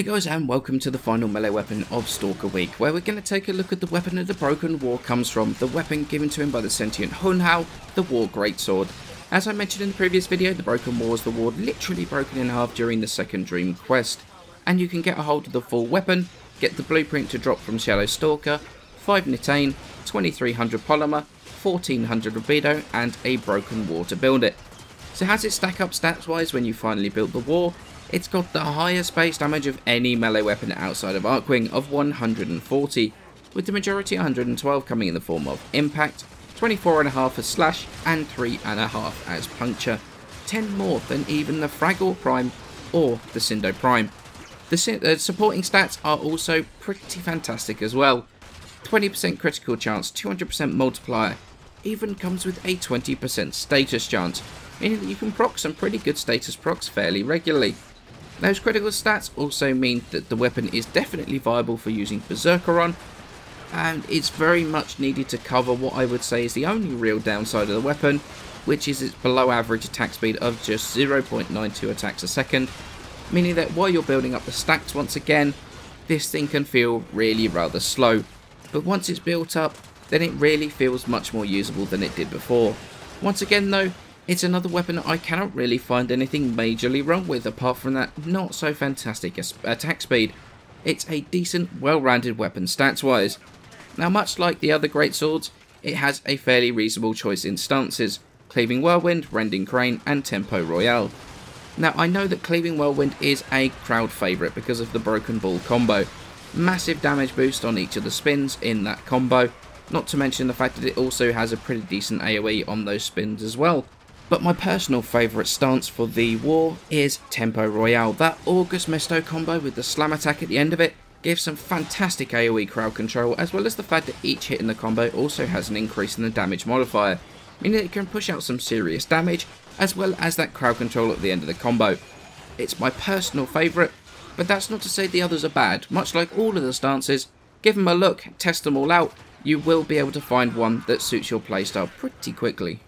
Hey guys, and welcome to the final melee weapon of Stalker Week, where we're going to take a look at the weapon that the Broken War comes from, the weapon given to him by the sentient Hunhao, the War Greatsword. As I mentioned in the previous video, the Broken War is the war literally broken in half during the second Dream quest, and you can get a hold of the full weapon, get the blueprint to drop from Shadow Stalker, 5 Nitane, 2300 Polymer, 1400 Rubido, and a Broken War to build it. So how does it stack up stats wise when you finally built the war? It's got the highest base damage of any melee weapon outside of Arcwing of 140, with the majority 112 coming in the form of Impact, 24.5 as Slash, and 3.5 as Puncture. 10 more than even the Fraggle Prime or the Cindo Prime. The supporting stats are also pretty fantastic as well. 20% critical chance, 200% multiplier, even comes with a 20% status chance, meaning that you can proc some pretty good status procs fairly regularly. Those critical stats also mean that the weapon is definitely viable for using Berserker on, and it's very much needed to cover what I would say is the only real downside of the weapon, which is its below average attack speed of just 0.92 attacks a second, meaning that while you're building up the stacks once again, this thing can feel really rather slow, but once it's built up, then it really feels much more usable than it did before. Once again though, it's another weapon I cannot really find anything majorly wrong with, apart from that not so fantastic attack speed. It's a decent, well-rounded weapon stats-wise. Now, much like the other greatswords, it has a fairly reasonable choice in stances: Cleaving Whirlwind, Rending Crane, and Tempo Royale. Now, I know that Cleaving Whirlwind is a crowd favourite because of the Broken Ball combo. Massive damage boost on each of the spins in that combo, not to mention the fact that it also has a pretty decent AoE on those spins as well. But my personal favourite stance for the war is Tempo Royale. That August Mesto combo with the slam attack at the end of it gives some fantastic AoE crowd control, as well as the fact that each hit in the combo also has an increase in the damage modifier, meaning that it can push out some serious damage, as well as that crowd control at the end of the combo. It's my personal favourite, but that's not to say the others are bad. Much like all of the stances, give them a look, test them all out, you will be able to find one that suits your playstyle pretty quickly.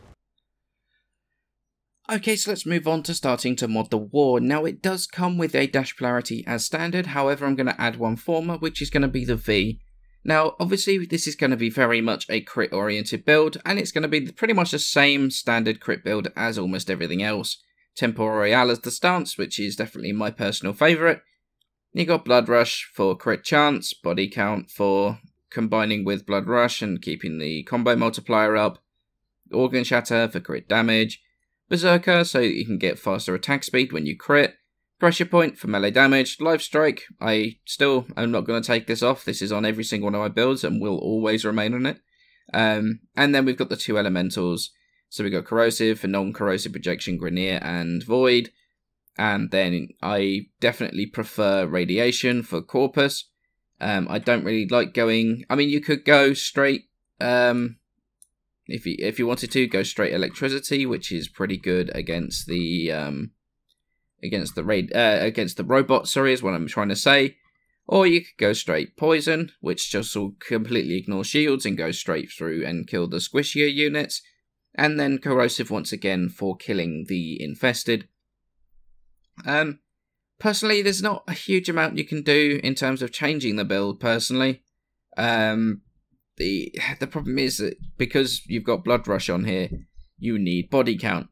Okay, so let's move on to starting to mod the war. Now, it does come with a dash polarity as standard, however I'm going to add one former, which is going to be the V. Now, obviously this is going to be very much a crit oriented build, and it's going to be pretty much the same standard crit build as almost everything else. Tempo Royale as the stance, which is definitely my personal favourite. You got Blood Rush for crit chance, body count for combining with Blood Rush and keeping the combo multiplier up, Organ Shatter for crit damage, Berserker so that you can get faster attack speed when you crit, Pressure Point for melee damage, Life Strike. I still am not going to take this off. This is on every single one of my builds and will always remain on it. And then we've got the two elementals. So we've got Corrosive for non-corrosive projection, Grenier and Void. And then I definitely prefer Radiation for Corpus. I don't really like going... I mean, you could go straight... If you wanted to, go straight Electricity, which is pretty good against the robot, sorry, is what I'm trying to say. Or you could go straight Poison, which just will completely ignore shields and go straight through and kill the squishier units. And then Corrosive once again for killing the infested. Personally, there's not a huge amount you can do in terms of changing the build, personally. The problem is that because you've got Blood Rush on here, you need body count,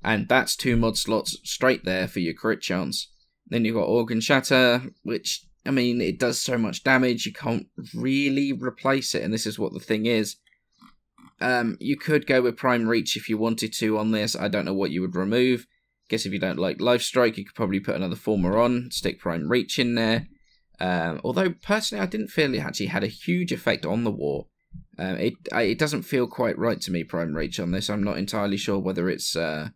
and that's 2 mod slots straight there for your crit chance. Then you've got Organ Shatter, which, I mean, it does so much damage, you can't really replace it, and this is what the thing is. You could go with Prime Reach if you wanted to on this. I don't know what you would remove. Guess if you don't like Life Strike, you could probably put another former on, stick Prime Reach in there. Although, personally, I didn't feel it actually had a huge effect on the war. It doesn't feel quite right to me, Prime Reach, on this. I'm not entirely sure whether it's... or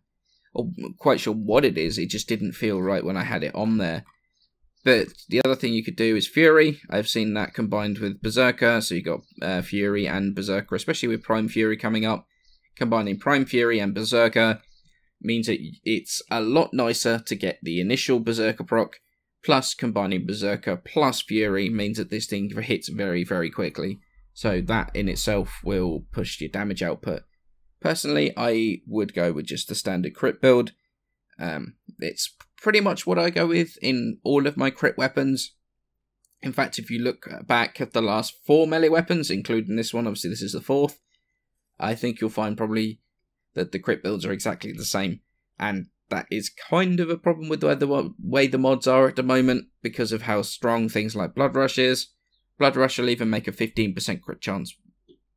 quite sure what it is. It just didn't feel right when I had it on there. But the other thing you could do is Fury. I've seen that combined with Berserker. So you got Fury and Berserker, especially with Prime Fury coming up. Combining Prime Fury and Berserker means that it's a lot nicer to get the initial Berserker proc. Plus, combining Berserker plus Fury means that this thing hits very, very quickly. So that in itself will push your damage output. Personally, I would go with just the standard crit build. It's pretty much what I go with in all of my crit weapons. In fact, if you look back at the last 4 melee weapons, including this one, obviously this is the 4th, I think you'll find probably that the crit builds are exactly the same. And that is kind of a problem with the way the mods are at the moment, because of how strong things like Blood Rush is. Blood Rush will even make a 15% crit chance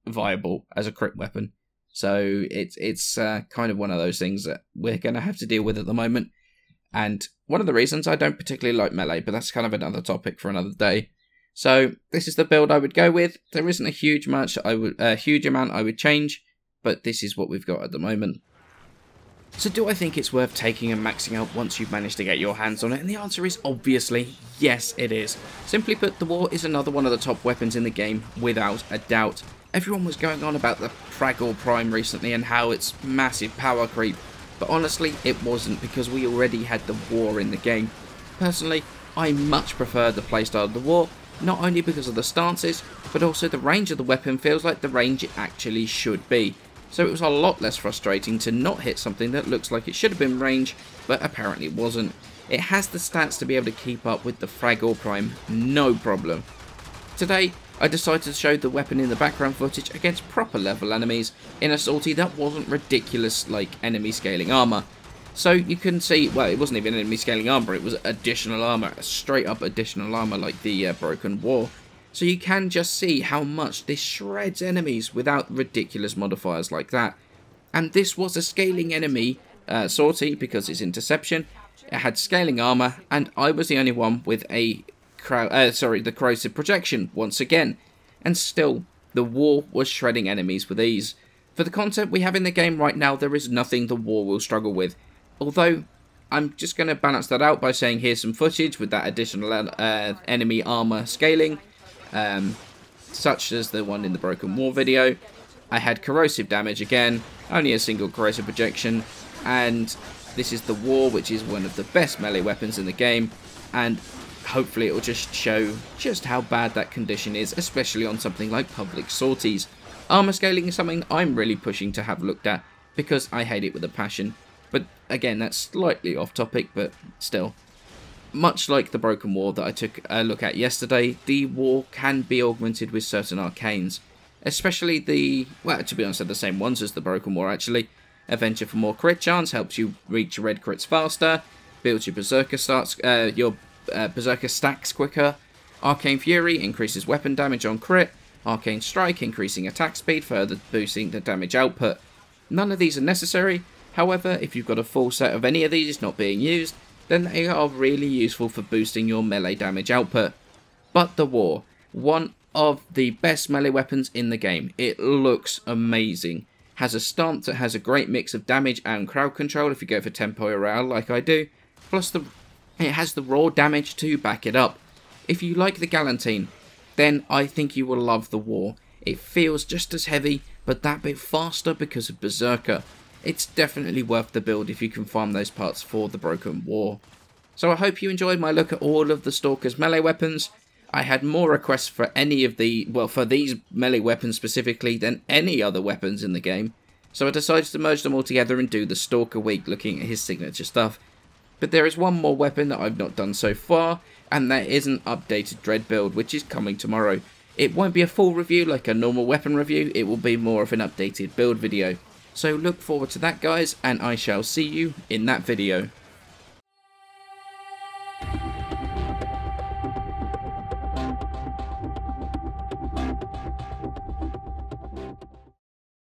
viable as a crit weapon. So it's kind of one of those things that we're going to have to deal with at the moment. And one of the reasons I don't particularly like melee, but that's kind of another topic for another day. So this is the build I would go with. There isn't a huge amount I would change, but this is what we've got at the moment. So do I think it's worth taking and maxing out once you've managed to get your hands on it? And the answer is obviously yes, it is. Simply put, the War is another one of the top weapons in the game, without a doubt. Everyone was going on about the Fraggle Prime recently and how it's massive power creep. But honestly, it wasn't, because we already had the War in the game. Personally, I much prefer the playstyle of the War, not only because of the stances, but also the range of the weapon feels like the range it actually should be. So it was a lot less frustrating to not hit something that looks like it should have been range, but apparently wasn't. It has the stats to be able to keep up with the Fraggle Prime, no problem. Today, I decided to show the weapon in the background footage against proper level enemies in a sortie that wasn't ridiculous like enemy scaling armor. So you can see, well, it wasn't even enemy scaling armor, it was additional armor, straight up additional armor like the Broken War. So you can just see how much this shreds enemies without ridiculous modifiers like that. And this was a scaling enemy sortie because it's interception. It had scaling armor, and I was the only one with a the corrosive projection once again, and still the War was shredding enemies with ease. For the content we have in the game right now, there is nothing the War will struggle with, although I'm just going to balance that out by saying here's some footage with that additional enemy armor scaling, such as the one in the Broken War video. I had corrosive damage again, only a single corrosive projection, and this is the War, which is one of the best melee weapons in the game, and hopefully it will just show just how bad that condition is, especially on something like public sorties. Armor scaling is something I'm really pushing to have looked at, because I hate it with a passion. But again, that's slightly off topic, but still. Much like the Broken War that I took a look at yesterday, the War can be augmented with certain arcanes. Especially the, well, to be honest, they're the same ones as the Broken War actually. Adventure for more crit chance helps you reach red crits faster, builds your Berserker stacks quicker. Arcane Fury increases weapon damage on crit. Arcane Strike increasing attack speed, further boosting the damage output. None of these are necessary, however, if you've got a full set of any of these not being used, then they are really useful for boosting your melee damage output. But the War, one of the best melee weapons in the game. It looks amazing. Has a stance that has a great mix of damage and crowd control if you go for tempo royale like I do, plus it has the raw damage to back it up. If you like the Galantine, then I think you will love the War. It feels just as heavy, but that bit faster because of Berserker. It's definitely worth the build if you can farm those parts for the Broken War. So I hope you enjoyed my look at all of the Stalkers melee weapons. I had more requests for any of the, well, for these melee weapons specifically than any other weapons in the game. So I decided to merge them all together and do the Stalker week looking at his signature stuff. But there is one more weapon that I've not done so far, and that is an updated Dread build, which is coming tomorrow. It won't be a full review like a normal weapon review, it will be more of an updated build video. So look forward to that, guys, and I shall see you in that video.